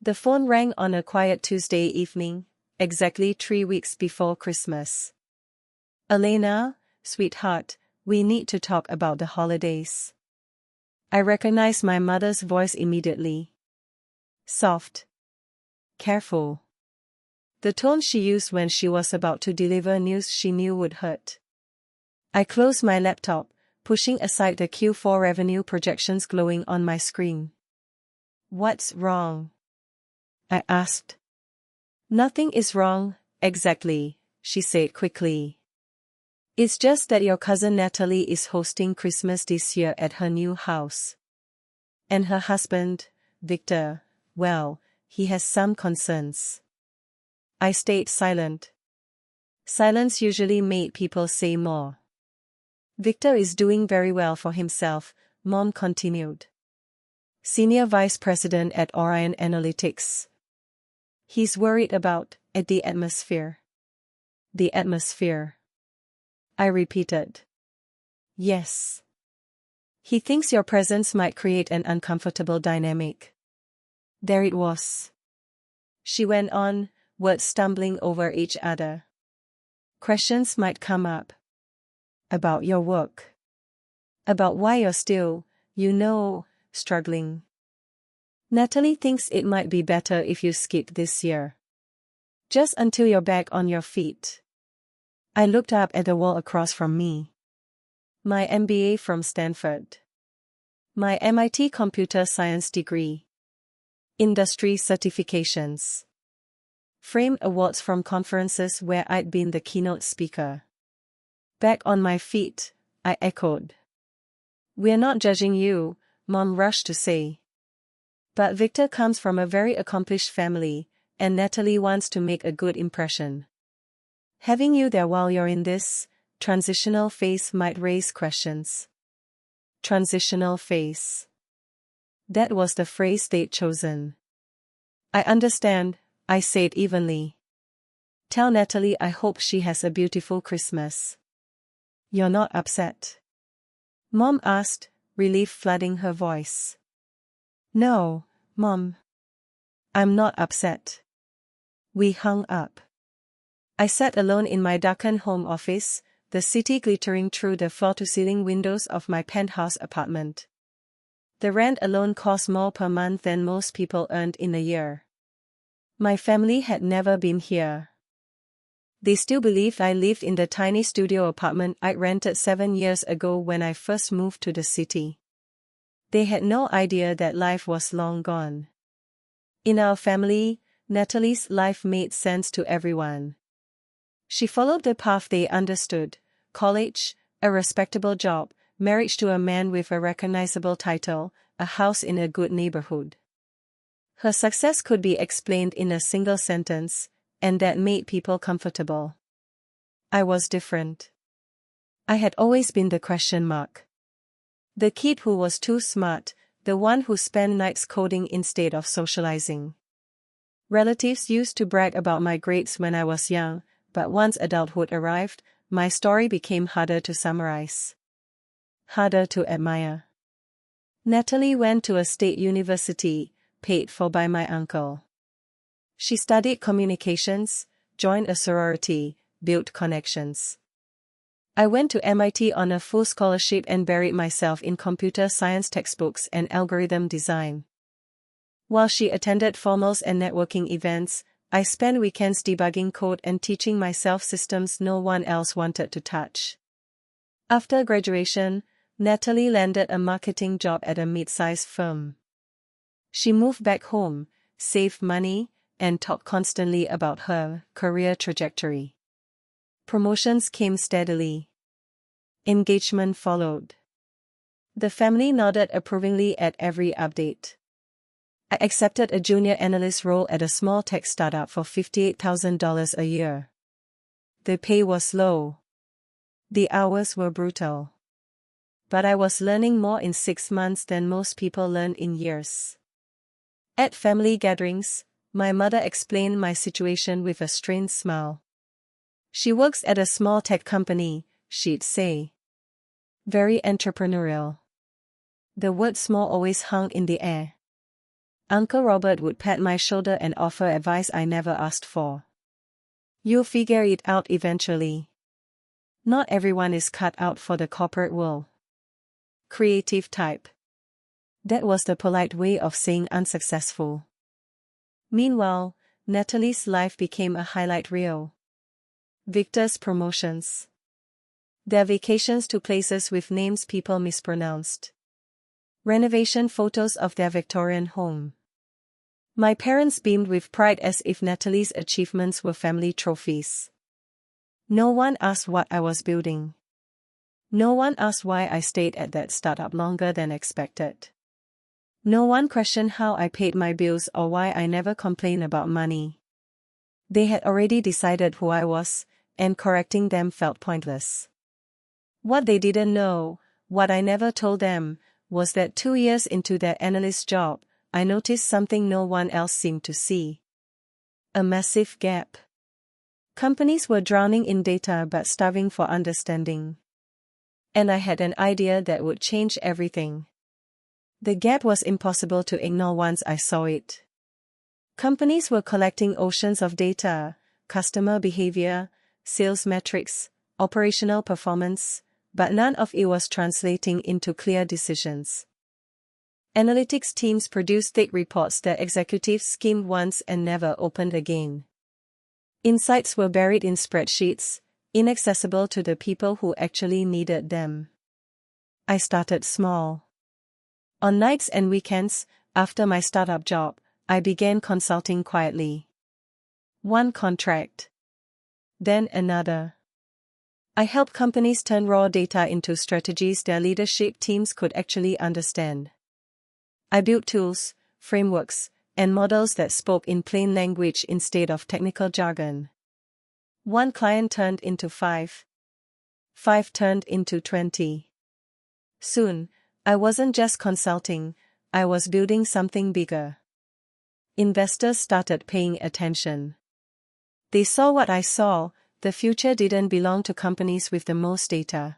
The phone rang on a quiet Tuesday evening, exactly 3 weeks before Christmas. "Elena, sweetheart, we need to talk about the holidays." I recognized my mother's voice immediately. Soft. Careful. The tone she used when she was about to deliver news she knew would hurt. I closed my laptop, pushing aside the Q4 revenue projections glowing on my screen. "What's wrong?" I asked. "Nothing is wrong, exactly," she said quickly. "It's just that your cousin Natalie is hosting Christmas this year at her new house. And her husband, Victor, well, he has some concerns." I stayed silent. Silence usually made people say more. "Victor is doing very well for himself," Mom continued. "Senior Vice President at Aureon Analytics. He's worried about the atmosphere." "The atmosphere," I repeated. "Yes. He thinks your presence might create an uncomfortable dynamic." There it was. She went on, words stumbling over each other. "Questions might come up. About your work. About why you're still, struggling. Natalie thinks it might be better if you skip this year. Just until you're back on your feet." I looked up at the wall across from me. My MBA from Stanford. My MIT computer science degree. Industry certifications. Framed awards from conferences where I'd been the keynote speaker. "Back on my feet," I echoed. "We're not judging you," Mom rushed to say. "But Victor comes from a very accomplished family, and Natalie wants to make a good impression. Having you there while you're in this transitional phase might raise questions." Transitional phase. That was the phrase they'd chosen. "I understand," I said evenly. "Tell Natalie I hope she has a beautiful Christmas." "You're not upset?" Mom asked, relief flooding her voice. "No, Mom. I'm not upset." We hung up. I sat alone in my darkened home office, the city glittering through the floor-to-ceiling windows of my penthouse apartment. The rent alone cost more per month than most people earned in a year. My family had never been here. They still believed I lived in the tiny studio apartment I rented 7 years ago when I first moved to the city. They had no idea that life was long gone. In our family, Natalie's life made sense to everyone. She followed the path they understood: college, a respectable job, marriage to a man with a recognizable title, a house in a good neighborhood. Her success could be explained in a single sentence, and that made people comfortable. I was different. I had always been the question mark. The kid who was too smart, the one who spent nights coding instead of socializing. Relatives used to brag about my grades when I was young, but once adulthood arrived, my story became harder to summarize. Harder to admire. Natalie went to a state university, paid for by my uncle. She studied communications, joined a sorority, built connections. I went to MIT on a full scholarship and buried myself in computer science textbooks and algorithm design. While she attended formals and networking events, I spent weekends debugging code and teaching myself systems no one else wanted to touch. After graduation, Natalie landed a marketing job at a mid-sized firm. She moved back home, saved money, and talked constantly about her career trajectory. Promotions came steadily. Engagement followed. The family nodded approvingly at every update. I accepted a junior analyst role at a small tech startup for $58,000 a year. The pay was low. The hours were brutal. But I was learning more in 6 months than most people learn in years. At family gatherings, my mother explained my situation with a strained smile. "She works at a small tech company," she'd say. "Very entrepreneurial." The word small always hung in the air. Uncle Robert would pat my shoulder and offer advice I never asked for. "You'll figure it out eventually. Not everyone is cut out for the corporate world." Creative type. That was the polite way of saying unsuccessful. Meanwhile, Natalie's life became a highlight reel. Victor's promotions. Their vacations to places with names people mispronounced. Renovation photos of their Victorian home. My parents beamed with pride as if Natalie's achievements were family trophies. No one asked what I was building. No one asked why I stayed at that startup longer than expected. No one questioned how I paid my bills or why I never complained about money. They had already decided who I was, and correcting them felt pointless. What they didn't know, what I never told them, was that 2 years into their analyst job, I noticed something no one else seemed to see. A massive gap. Companies were drowning in data but starving for understanding. And I had an idea that would change everything. The gap was impossible to ignore once I saw it. Companies were collecting oceans of data, customer behavior, sales metrics, operational performance, but none of it was translating into clear decisions. Analytics teams produced thick reports that executives skimmed once and never opened again. Insights were buried in spreadsheets, inaccessible to the people who actually needed them. I started small. On nights and weekends, after my startup job, I began consulting quietly. One contract. Then another. I helped companies turn raw data into strategies their leadership teams could actually understand. I built tools, frameworks, and models that spoke in plain language instead of technical jargon. One client turned into 5. 5 turned into 20. Soon, I wasn't just consulting, I was building something bigger. Investors started paying attention. They saw what I saw. The future didn't belong to companies with the most data.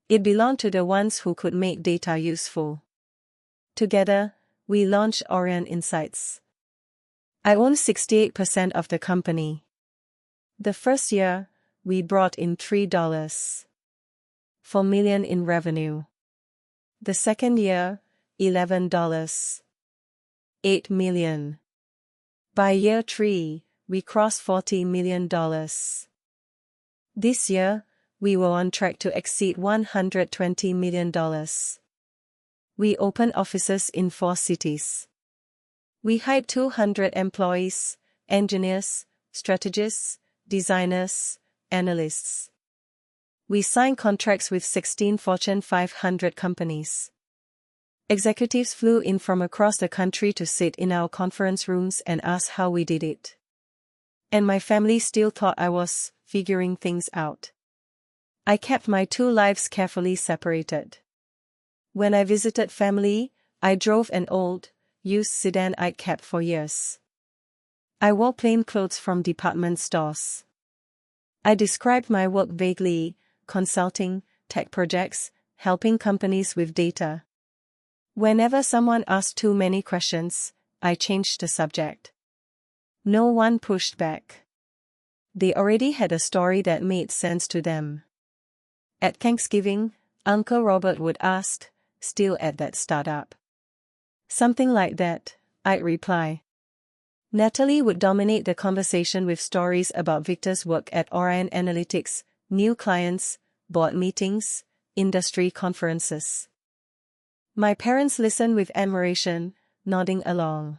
It belonged to the ones who could make data useful. Together, we launched Aureon Insights. I own 68% of the company. The first year, we brought in $3.4 million in revenue. The second year, $11.8 million. By year 3, we crossed $40 million. This year, we were on track to exceed $120 million. We opened offices in 4 cities. We hired 200 employees, engineers, strategists, designers, analysts. We signed contracts with 16 Fortune 500 companies. Executives flew in from across the country to sit in our conference rooms and ask how we did it. And my family still thought I was figuring things out. I kept my 2 lives carefully separated. When I visited family, I drove an old, used sedan I'd kept for years. I wore plain clothes from department stores. I described my work vaguely: consulting, tech projects, helping companies with data. Whenever someone asked too many questions, I changed the subject. No one pushed back. They already had a story that made sense to them. At Thanksgiving, Uncle Robert would ask, "Still at that startup?" "Something like that," I'd reply. Natalie would dominate the conversation with stories about Victor's work at Aureon Analytics, new clients, board meetings, industry conferences. My parents listened with admiration, nodding along.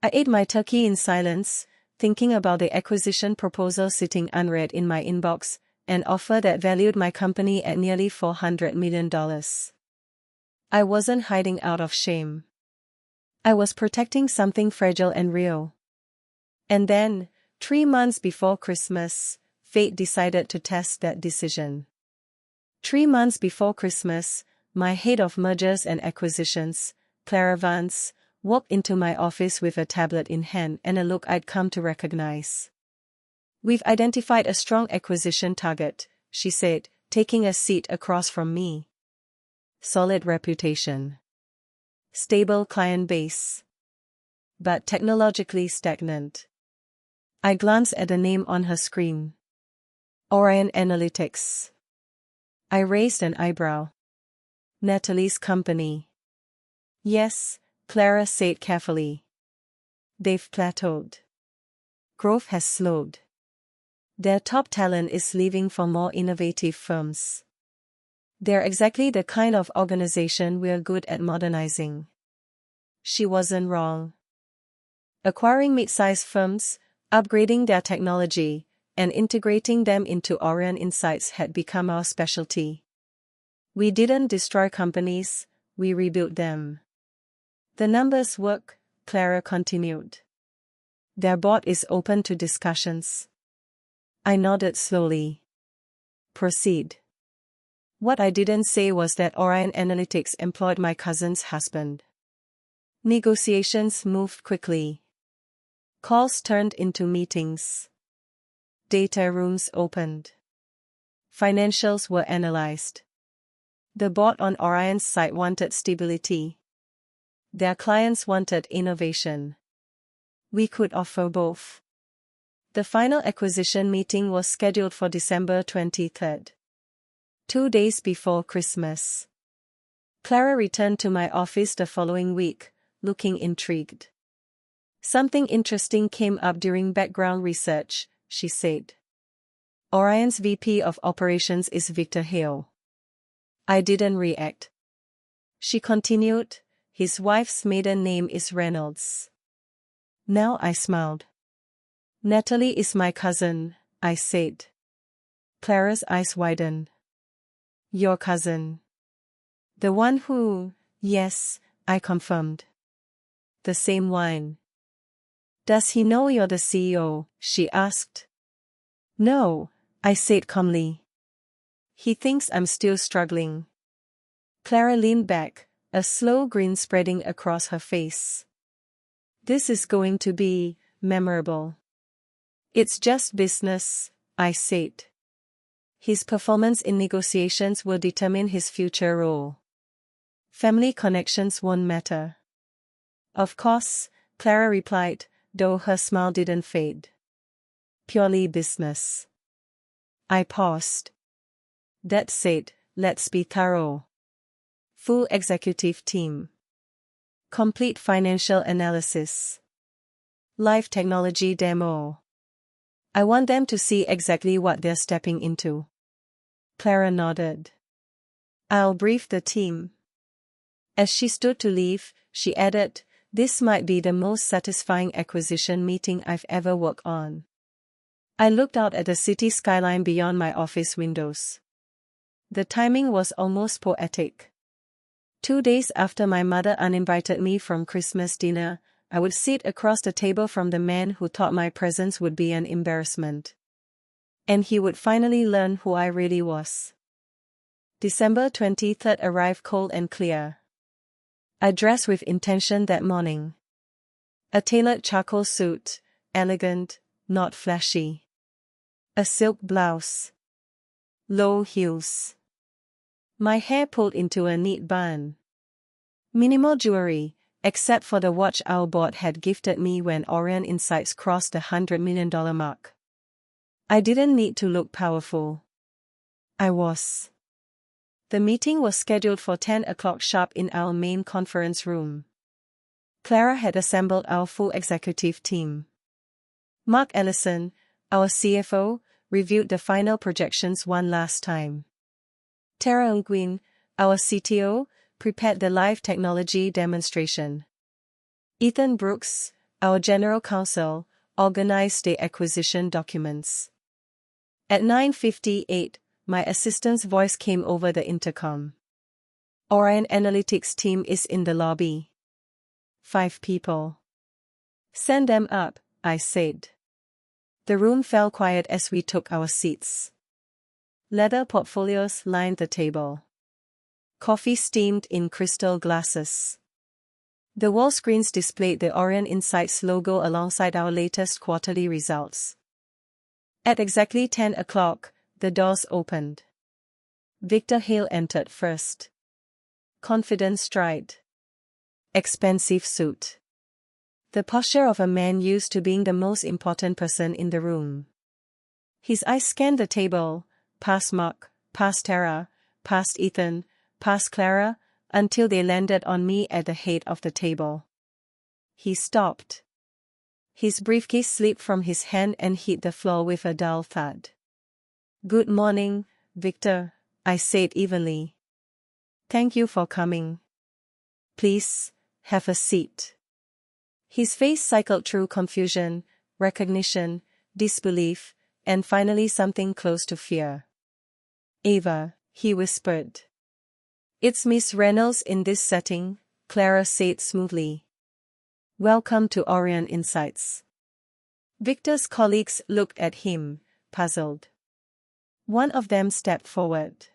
I ate my turkey in silence, thinking about the acquisition proposal sitting unread in my inbox, an offer that valued my company at nearly $400 million. I wasn't hiding out of shame. I was protecting something fragile and real. And then, 3 months before Christmas, fate decided to test that decision. 3 months before Christmas, my head of mergers and acquisitions, Clara Vance, walked into my office with a tablet in hand and a look I'd come to recognize. "We've identified a strong acquisition target," she said, taking a seat across from me. "Solid reputation. Stable client base. but technologically stagnant. I glanced at the name on her screen. Aureon Analytics. I raised an eyebrow. Natalie's company. Yes, Clara said carefully. They've plateaued. Growth has slowed. Their top talent is leaving for more innovative firms. They're exactly the kind of organization we're good at modernizing. She wasn't wrong. Acquiring mid-sized firms, upgrading their technology, and integrating them into Aureon insights had become our specialty. We didn't destroy companies, we rebuilt them. The numbers work, Clara continued. Their board is open to discussions. I nodded slowly. Proceed. What I didn't say was that Aureon Analytics employed my cousin's husband. Negotiations moved quickly. Calls turned into meetings. Data rooms opened. Financials were analyzed. The board on Aureon's side wanted stability. Their clients wanted innovation. We could offer both. The final acquisition meeting was scheduled for December 23rd. 2 days before Christmas. Clara returned to my office the following week, looking intrigued. Something interesting came up during background research, she said. Aureon's VP of Operations is Victor Hale. I didn't react. She continued, his wife's maiden name is Reynolds. Now I smiled. Natalie is my cousin, I said. Clara's eyes widened. Your cousin. The one who, yes, I confirmed. The same one. Does he know you're the CEO? She asked. No, I said calmly. He thinks I'm still struggling. Clara leaned back, a slow grin spreading across her face. This is going to be memorable. It's just business, I said. His performance in negotiations will determine his future role. Family connections won't matter. Of course, Clara replied, though her smile didn't fade. Purely business. I paused. That said, let's be thorough. Full executive team. Complete financial analysis. Live technology demo. I want them to see exactly what they're stepping into. Clara nodded. I'll brief the team. As she stood to leave, she added, this might be the most satisfying acquisition meeting I've ever worked on. I looked out at the city skyline beyond my office windows. The timing was almost poetic. 2 days after my mother uninvited me from Christmas dinner, I would sit across the table from the man who thought my presence would be an embarrassment. And he would finally learn who I really was. December 23rd arrived cold and clear. I dressed with intention that morning. A tailored charcoal suit, elegant, not flashy. A silk blouse. Low heels. My hair pulled into a neat bun. Minimal jewelry, except for the watch our board had gifted me when Aureon Insights crossed the $100 million mark. I didn't need to look powerful. I was. The meeting was scheduled for 10 o'clock sharp in our main conference room. Clara had assembled our full executive team. Mark Ellison, our CFO, reviewed the final projections one last time. Tara Nguyen, our CTO, prepared the live technology demonstration. Ethan Brooks, our general counsel, organized the acquisition documents. At 9:58, my assistant's voice came over the intercom. Aureon Analytics team is in the lobby. 5 people. Send them up, I said. The room fell quiet as we took our seats. Leather portfolios lined the table. Coffee steamed in crystal glasses. The wall screens displayed the Aureon Insights logo alongside our latest quarterly results. At exactly 10 o'clock, the doors opened. Victor Hale entered first. Confident stride. Expensive suit. The posture of a man used to being the most important person in the room. His eyes scanned the table, past Mark, past Tara, past Ethan, past Clara, until they landed on me at the head of the table. He stopped. His briefcase slipped from his hand and hit the floor with a dull thud. "Good morning, Victor," I said evenly. "Thank you for coming. Please, have a seat." His face cycled through confusion, recognition, disbelief, and finally something close to fear. "Ava," he whispered. "It's Miss Reynolds in this setting," Clara said smoothly. "Welcome to Aureon Insights." Victor's colleagues looked at him, puzzled. One of them stepped forward.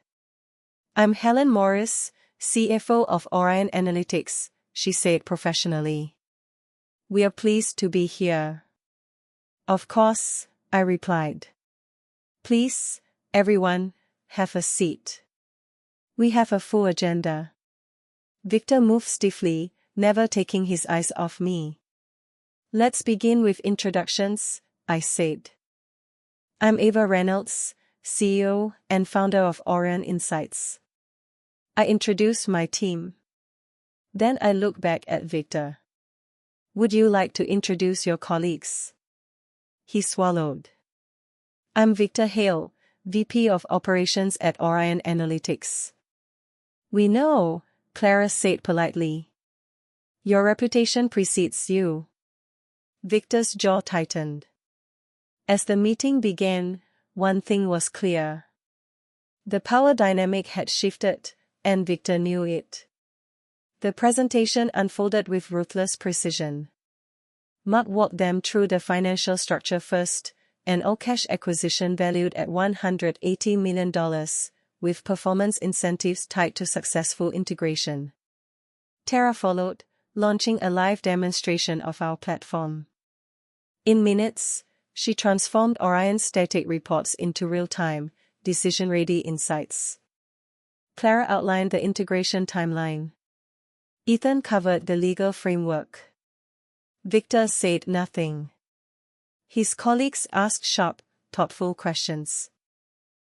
"I'm Helen Morris, CFO of Aureon Analytics," she said professionally. "We are pleased to be here." "Of course," I replied. "Please, everyone, have a seat. We have a full agenda." Victor moved stiffly, never taking his eyes off me. "Let's begin with introductions," I said. "I'm Ava Reynolds, CEO and founder of Aureon Insights." I introduced my team. Then I looked back at Victor. "Would you like to introduce your colleagues?" He swallowed. "I'm Victor Hale, VP of Operations at Aureon Analytics." "We know," Clara said politely. "Your reputation precedes you." Victor's jaw tightened. As the meeting began, one thing was clear. The power dynamic had shifted, and Victor knew it. The presentation unfolded with ruthless precision. Mark walked them through the financial structure first, an all-cash acquisition valued at $180 million, with performance incentives tied to successful integration. Tara followed, launching a live demonstration of our platform. In minutes, she transformed Aurion's static reports into real-time, decision-ready insights. Clara outlined the integration timeline. Ethan covered the legal framework. Victor said nothing. His colleagues asked sharp, thoughtful questions.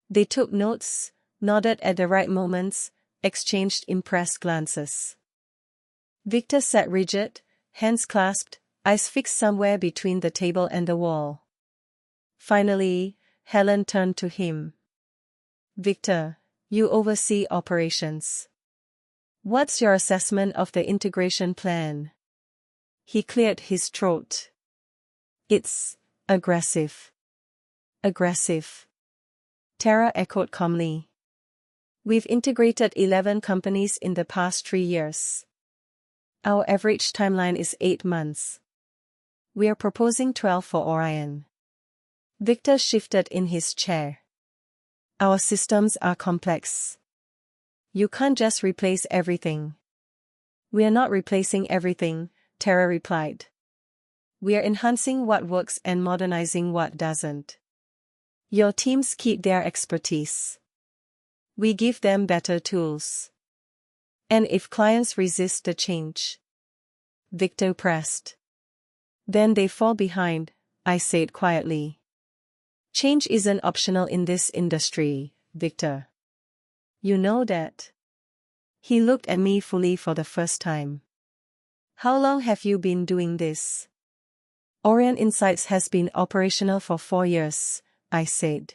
They took notes, nodded at the right moments, exchanged impressed glances. Victor sat rigid, hands clasped, eyes fixed somewhere between the table and the wall. Finally, Helen turned to him. "Victor, you oversee operations. What's your assessment of the integration plan?" He cleared his throat. "It's aggressive." "Aggressive," Tara echoed calmly. "We've integrated 11 companies in the past 3 years. Our average timeline is 8 months. We are proposing 12 for Aureon." Victor shifted in his chair. "Our systems are complex. You can't just replace everything." "We are not replacing everything," Tara replied. "We are enhancing what works and modernizing what doesn't. Your teams keep their expertise. We give them better tools. And if clients resist the change," Victor pressed, "then they fall behind," I said quietly. "Change isn't optional in this industry, Victor. You know that." He looked at me fully for the first time. "How long have you been doing this?" "Aureon Insights has been operational for 4 years, I said.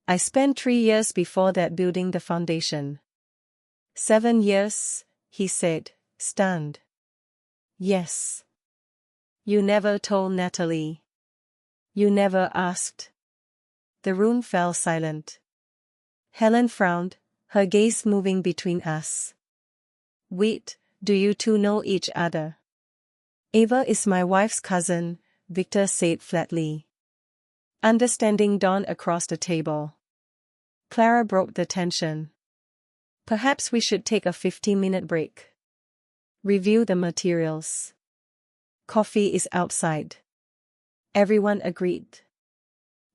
"I spent 3 years before that building the foundation." 7 years, he said, stunned. "Yes." "You never told Natalie. You never asked." The room fell silent. Helen frowned, her gaze moving between us. "Wait, do you two know each other?" "Ava is my wife's cousin," Victor said flatly. Understanding dawned across the table. Clara broke the tension. "Perhaps we should take a 15-minute break. Review the materials. Coffee is outside." Everyone agreed.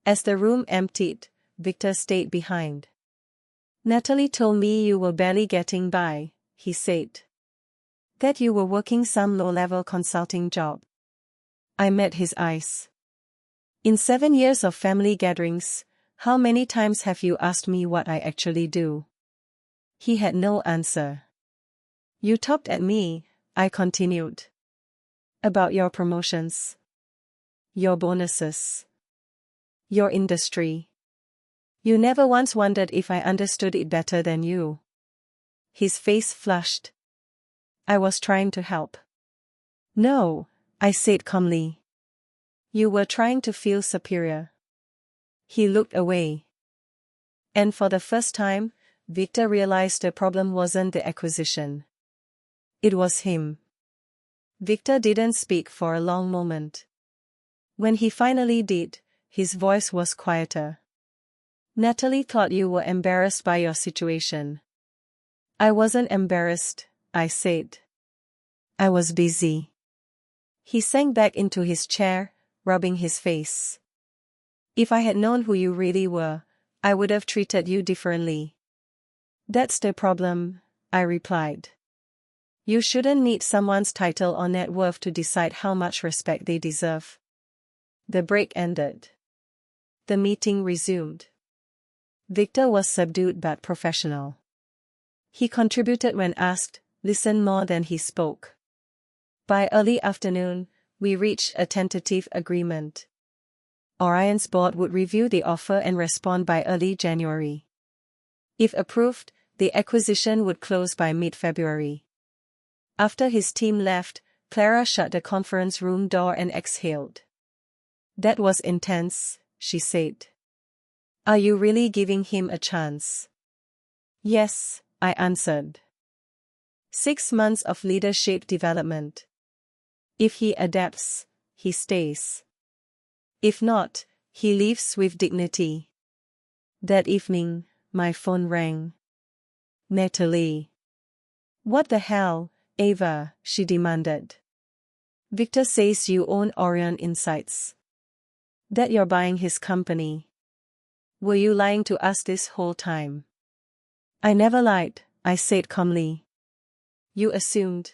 As the room emptied, Victor stayed behind. "Natalie told me you were barely getting by," he said. That you were working some low-level consulting job. I met his eyes. In 7 years of family gatherings, how many times have you asked me what I actually do? He had no answer. You talked at me, I continued. About your promotions. Your bonuses. Your industry. You never once wondered if I understood it better than you. His face flushed. I was trying to help. No, I said calmly. You were trying to feel superior. He looked away. And for the first time, Victor realized the problem wasn't the acquisition. It was him. Victor didn't speak for a long moment. When he finally did, his voice was quieter. Natalie thought you were embarrassed by your situation. I wasn't embarrassed, I said. I was busy. He sank back into his chair, rubbing his face. If I had known who you really were, I would have treated you differently. That's the problem, I replied. You shouldn't need someone's title or net worth to decide how much respect they deserve. The break ended. The meeting resumed. Victor was subdued but professional. He contributed when asked, listened more than he spoke. By early afternoon, we reached a tentative agreement. Aureon's board would review the offer and respond by early January. If approved, the acquisition would close by mid-February. After his team left, Clara shut the conference room door and exhaled. That was intense, she said. Are you really giving him a chance? Yes, I answered. 6 months of leadership development. If he adapts, he stays. If not, he leaves with dignity. That evening, my phone rang. Natalie. What the hell, Ava, she demanded. Victor says you own Aureon Insights. That you're buying his company. Were you lying to us this whole time? I never lied, I said calmly. You assumed.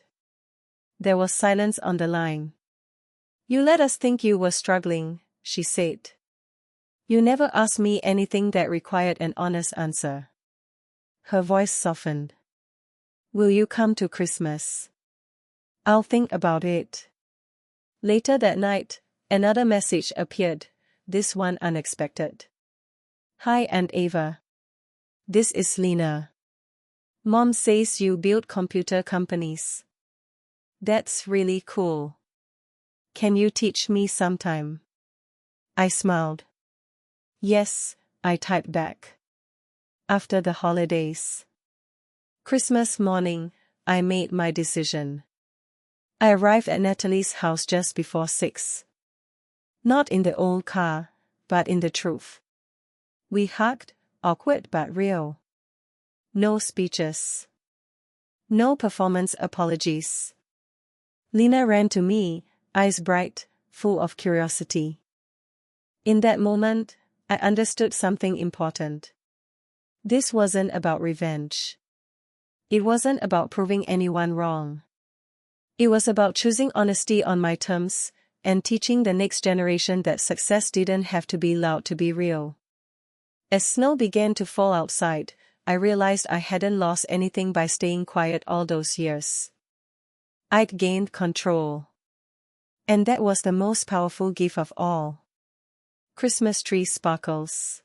There was silence on the line. You let us think you were struggling, she said. You never asked me anything that required an honest answer. Her voice softened. Will you come to Christmas? I'll think about it. Later that night, another message appeared, this one unexpected. Hi Aunt Ava. This is Lena. Mom says you build computer companies. That's really cool. Can you teach me sometime? I smiled. Yes, I typed back. After the holidays. Christmas morning, I made my decision. I arrived at Natalie's house just before 6. Not in the old car, but in the truth. We hugged, awkward but real. No speeches. No performance apologies. Lena ran to me, eyes bright, full of curiosity. In that moment, I understood something important. This wasn't about revenge. It wasn't about proving anyone wrong. It was about choosing honesty on my terms, and teaching the next generation that success didn't have to be loud to be real. As snow began to fall outside, I realized I hadn't lost anything by staying quiet all those years. I'd gained control. And that was the most powerful gift of all. Christmas tree sparkles.